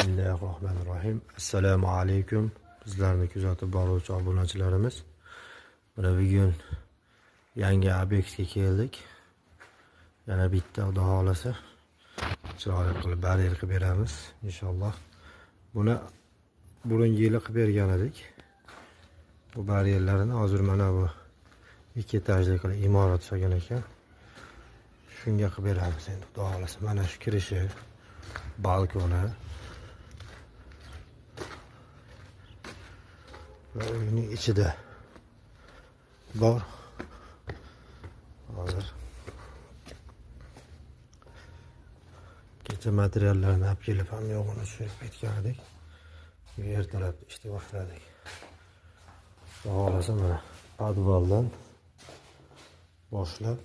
Bismillahirrohmanirrohim. Assalomu alaykum. Bizlarni kuzatib boruvchi obunachilarimiz. Mana bugun yangi obyektga keldik. Yana bitta Xudo xolasa chiroyli qilib baryer qilib beramiz inshaalloh. Buni burungi yili qilib bergan edik. Bu baryerlarni hozir mana bu ikki etajli qilib imorat solgan ekan. Shunga qilib beramiz endi Xudo xolasa. Mana shu kirishi, balkoni va uyning ichida bor. Hozir kecha materiallarni olib kelib ham yo'g'ini tushirib ketgan edik. Ertalab ishni boshladik. Xudo xolasa mana podvaldan boshlab